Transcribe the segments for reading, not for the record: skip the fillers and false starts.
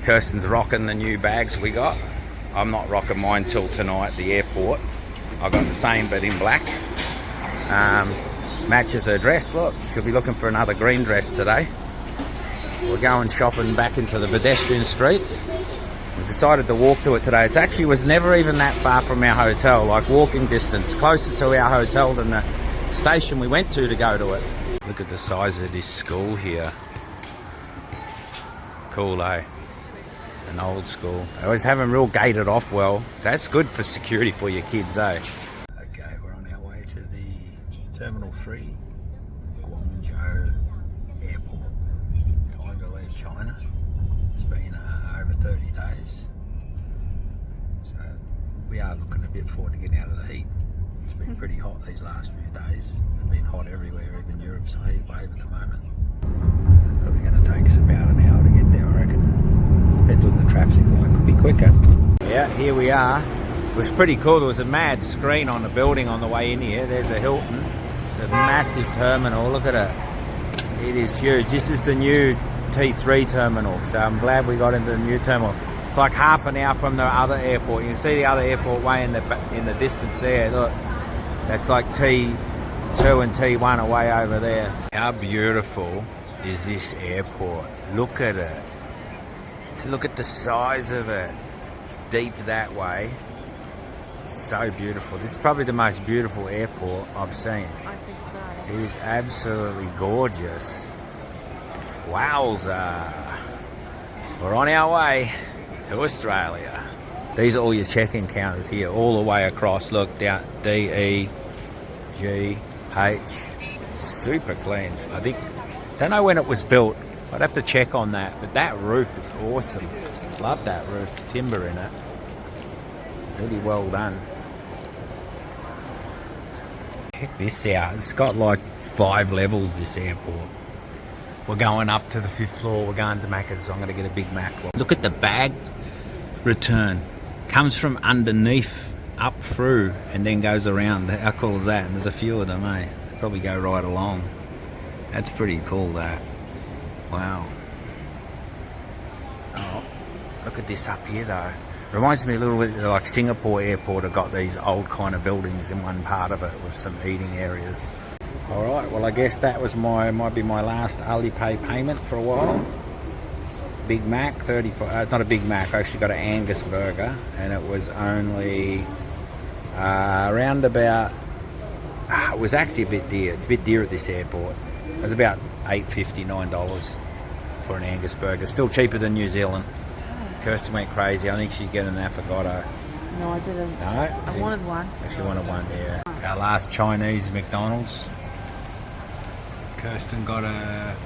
Kirsten's rocking the new bags we got. I'm not rocking mine till tonight at the airport. I got the same but in black. Matches her dress. Look, she'll be looking for another green dress today. We're going shopping back into the pedestrian street. We decided to walk to it today. It actually was never even that far from our hotel, like walking distance, closer to our hotel than the station we went to go to it. Look at the size of this school here. Cool, eh? An old school. They always have them real gated off well. That's good for security for your kids, eh? Okay, we're on our way to the Terminal 3, Guangzhou Airport. Time to leave China. It's been over 30 days. So we are looking a bit forward to getting out of the heat. It's been pretty hot these last few days. It's been hot everywhere, even Europe's a heat wave at the moment. Probably going to take us about an hour to get there, I reckon. Peddling the traffic light could be quicker. Yeah, here we are. It was pretty cool. There was a mad screen on the building on the way in here. There's a Hilton. It's a massive terminal. Look at it. It is huge. This is the new T3 terminal. So I'm glad we got into the new terminal. It's like half an hour from the other airport. You can see the other airport way in the distance there. Look, that's like T2 and T1 away over there. How beautiful is this airport? Look at it. Look at the size of it. Deep that way. So beautiful. This is probably the most beautiful airport I've seen. I think so. It is absolutely gorgeous. Wowza. We're on our way to Australia. These are all your check-in counters here, all the way across. Look, down D, E, G, H. Super clean. Don't know when it was built. I'd have to check on that, but that roof is awesome. Love that roof, the timber in it. Really well done. Check this out. It's got like 5 levels, this airport. We're going up to the 5th floor. We're going to Macca's, so I'm going to get a Big Mac. Look at the bag return. Comes from underneath up through and then goes around. How cool is that? And there's a few of them, eh? They probably go right along. That's pretty cool, that. Wow. Oh, look at this up here though. Reminds me a little bit like Singapore airport. Have got these old kind of buildings in one part of it with some eating areas. Alright, well I guess that was might be my last Alipay payment for a while. Big Mac, 35, not a Big Mac, I actually got an Angus burger and it was only around about, it was actually a bit dear. It's a bit dear at this airport. It was about $8.50, $9 for an Angus burger. Still cheaper than New Zealand. Kirsten went crazy. I think she's getting an affogato. No, I didn't. No? I wanted one. Actually wanted one, yeah. Our last Chinese McDonald's. Kirsten got a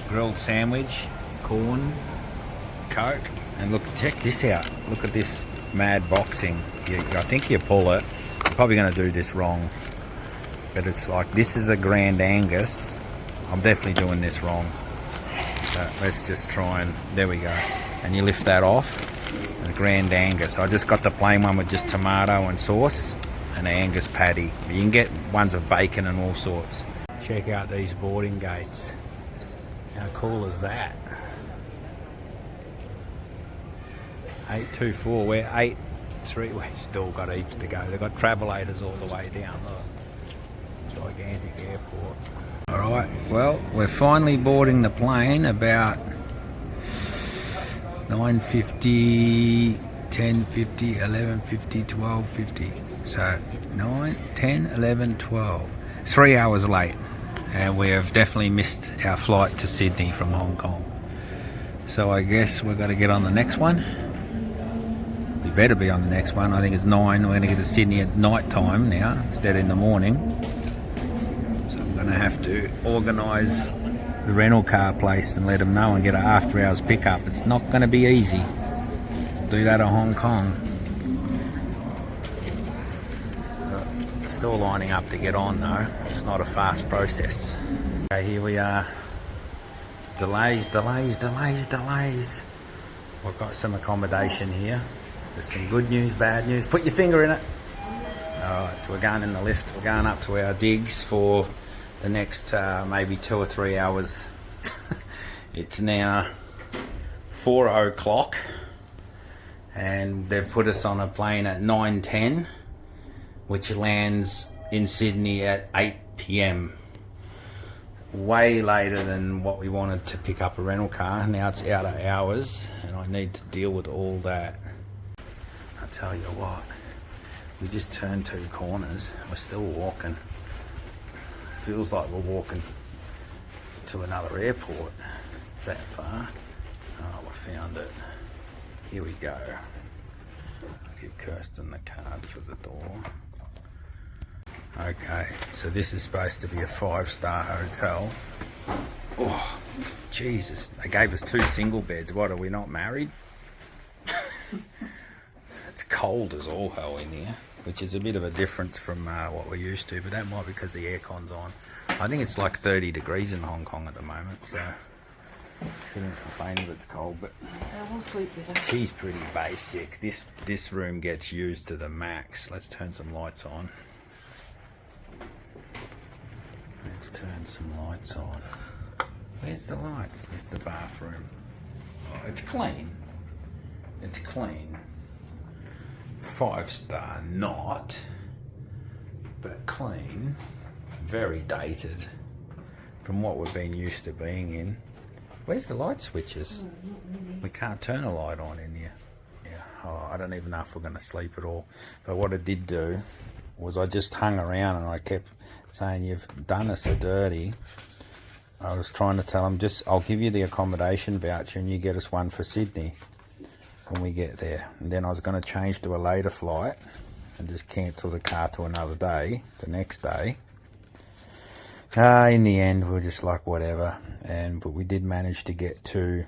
grilled sandwich, corn, Coke, and look, check this out. Look at this mad boxing. I think you pull it. I'm probably going to do this wrong. But it's like, this is a Grand Angus. I'm definitely doing this wrong. So let's just try and, there we go. And you lift that off, the Grand Angus. I just got the plain one with just tomato and sauce and an Angus patty. You can get ones with bacon and all sorts. Check out these boarding gates. How cool is that? 824, we're 83, we still got heaps to go. They've got travelators all the way down, look. Gigantic airport. Alright, well, we're finally boarding the plane about 9:50, 10:50, 11:50, 12:50. So 9, 10, 11, 12. 3 hours late. And we have definitely missed our flight to Sydney from Hong Kong. So I guess we've got to get on the next one. We better be on the next one. I think it's 9. We're going to get to Sydney at night time now instead of in the morning. So I'm going to have to organise the rental car place and let them know and get an after hours pickup. It's not going to be easy. Do that at Hong Kong. Still lining up to get on though. It's not a fast process. Okay, here we are. Delays. We've got some accommodation here. There's some good news, bad news. Put your finger in it. Alright, so we're going in the lift. We're going up to our digs for the next maybe 2 or 3 hours. It's now 4 o'clock, and they've put us on a plane at 9:10, which lands in Sydney at 8 p.m. Way later than what we wanted to pick up a rental car. Now it's out of hours, and I need to deal with all that. I tell you what, we just turned 2 corners. We're still walking. Feels like we're walking to another airport. It's that far. Oh, we found it. Here we go. I'll give Kirsten the card for the door. Okay, so this is supposed to be a 5-star hotel. Oh, Jesus. They gave us 2 single beds. What, are we not married? It's cold as all hell in here, which is a bit of a difference from what we're used to, but that might be because the aircon's on. I think it's like 30 degrees in Hong Kong at the moment, so shouldn't complain if it's cold, but we'll sleep with her. she's pretty basic. This room gets used to the max. Let's turn some lights on. Let's turn some lights on. Where's the lights? It's the bathroom. Oh, it's clean. It's clean. 5-star, not, but clean. Very dated from what we've been used to being in. Where's the light switches? We can't turn a light on in here. Yeah. Oh, I don't even know if we're going to sleep at all. But what I did do was I just hung around and I kept saying, you've done us a dirty. I was trying to tell them, I'll give you the accommodation voucher and you get us one for Sydney when we get there. And then I was going to change to a later flight and just cancel the car to another day, the next day. In the end, we were just like, whatever. But we did manage to get 2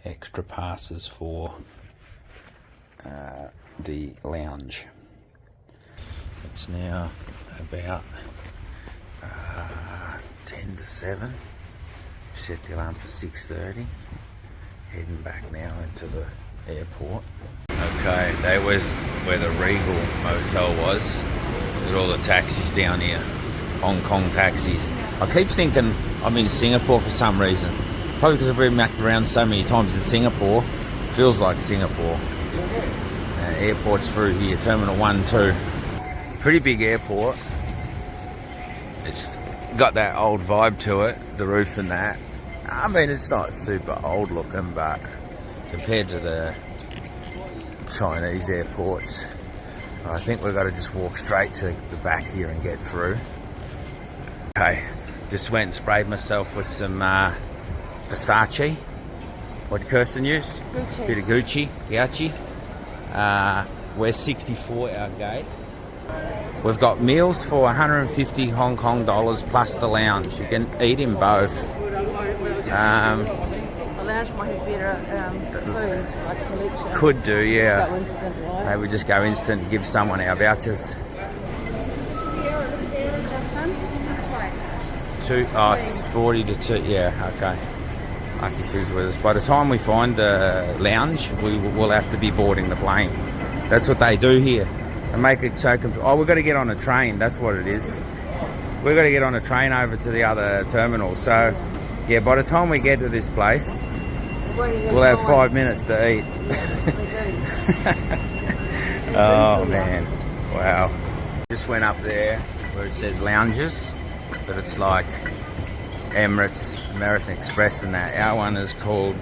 extra passes for the lounge. It's now about 10 to 7. Set the alarm for 6:30. Heading back now into the airport. Okay, that was where the Regal Motel was. Look at all the taxis down here. Hong Kong taxis. I keep thinking I'm in Singapore for some reason. Probably because I've been macked around so many times in Singapore. Feels like Singapore. Airports through here, Terminal 1, 2. Pretty big airport. It's got that old vibe to it, the roof and that. I mean, it's not super old looking, but compared to the Chinese airports, I think we've got to just walk straight to the back here and get through. Okay, just went and sprayed myself with some Versace. What did Kirsten use? Gucci. Bit of Gucci. We're 64 our gate. We've got meals for 150 Hong Kong dollars plus the lounge. You can eat in both. The lounge might have better food, like selection. Could do, yeah. Go instant, right? Maybe just go instant and give someone our vouchers. It's 40 to 2. Yeah, okay. Lucky she's with us. By the time we find the lounge, we'll have to be boarding the plane. That's what they do here. They make it so... we've got to get on a train. That's what it is. We've got to get on a train over to the other terminal. So, yeah, by the time we get to this place, we'll have 5 minutes to eat. Oh, man. Wow. Just went up there where it says lounges, but it's like Emirates, American Express and that. Our one is called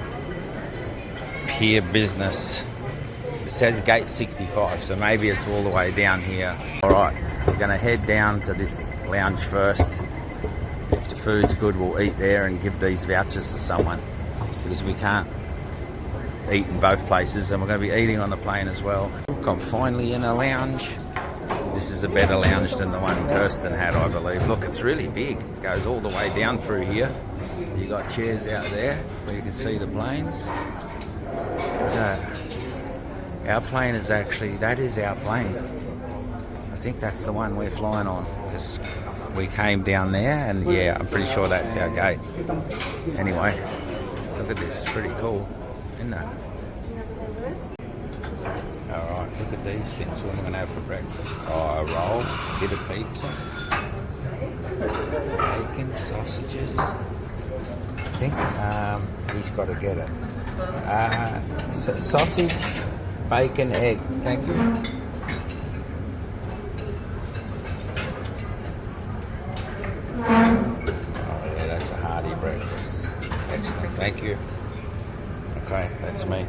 Pier Business. It says gate 65, so maybe it's all the way down here. Alright, we're going to head down to this lounge first. If the food's good, we'll eat there and give these vouchers to someone, because we can't eat in both places, and we're going to be eating on the plane as well. Look, I'm finally in a lounge. This is a better lounge than the one Kirsten had, I believe. Look, it's really big. It goes all the way down through here. You got chairs out there where you can see the planes. Our plane is actually, that is our plane. I think that's the one we're flying on, because we came down there, and yeah, I'm pretty sure that's our gate. Anyway, look at this, it's pretty cool, isn't it? Alright, look at these things. What am I going to have for breakfast? Oh, a roll, a bit of pizza, bacon, sausages, think. He's got to get it. Sausage, bacon, egg. Thank you. Oh yeah, that's a hearty breakfast. Excellent, thank you. Okay, that's me.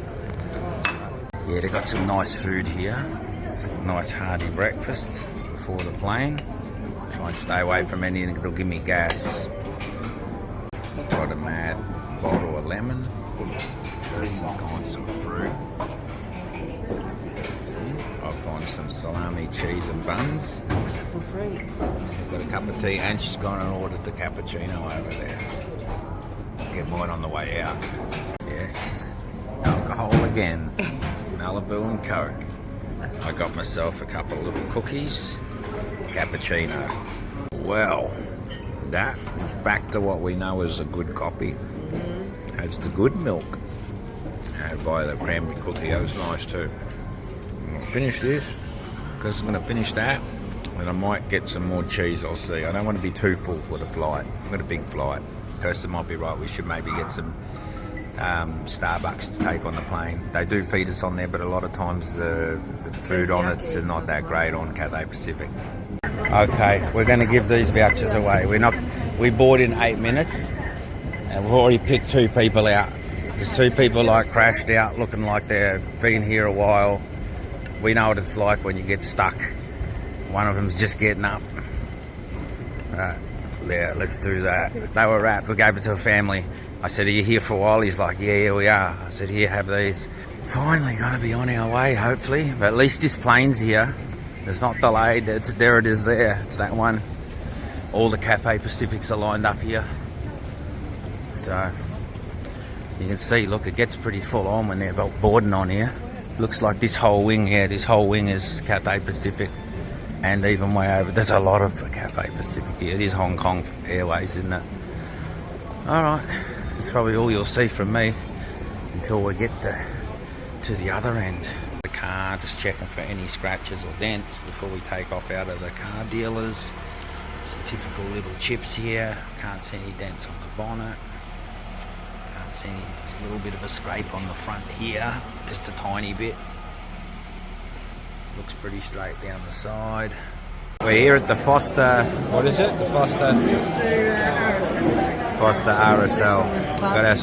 Yeah, they got some nice food here. Some nice hearty breakfast before the plane. Try and stay away from anything that'll give me gas. Got a mad bottle of lemon. This has gone some fruit. I've gone some salami, cheese and buns. Some fruit. I've got a cup of tea and she's gone and ordered the cappuccino over there. I'll get mine on the way out. Yes, alcohol again. Malibu and Coke. I got myself a couple of little cookies. Cappuccino. Well, that is back to what we know as a good coffee. Has the good milk. Had by the cranberry cookie, that was nice too. I'm gonna finish this because I'm gonna finish that, and I might get some more cheese. I'll see. I don't want to be too full for the flight. I've got a big flight. Kirsten might be right. We should maybe get some Starbucks to take on the plane. They do feed us on there, but a lot of times the food on it's not that great on Cathay Pacific. Okay, we're going to give these vouchers away. We board in 8 minutes, and we've already picked 2 people out. There's 2 people like crashed out, looking like they've been here a while. We know what it's like when you get stuck. One of them's just getting up. Yeah, let's do that. They were wrapped. We gave it to a family. I said, are you here for a while? He's like, yeah, we are. I said, here, have these. Finally going to be on our way, hopefully. But at least this plane's here. It's not delayed. There it is there. It's that one. All the Cathay Pacifics are lined up here. So you can see, look, it gets pretty full on when they're boarding on here. Looks like this whole wing here, this whole wing is Cathay Pacific. And even way over, there's a lot of Cathay Pacific here. It is Hong Kong Airways, isn't it? Alright, that's probably all you'll see from me until we get to the other end. The car, just checking for any scratches or dents before we take off out of the car dealers. Some typical little chips here. Can't see any dents on the bonnet. Can't see any, there's a little bit of a scrape on the front here, just a tiny bit. Looks pretty straight down the side. We're here at the Foster, what is it? The Foster RSL. Got our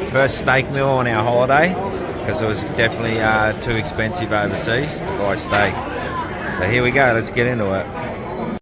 first steak meal on our holiday because it was definitely too expensive overseas to buy steak. So here we go, let's get into it.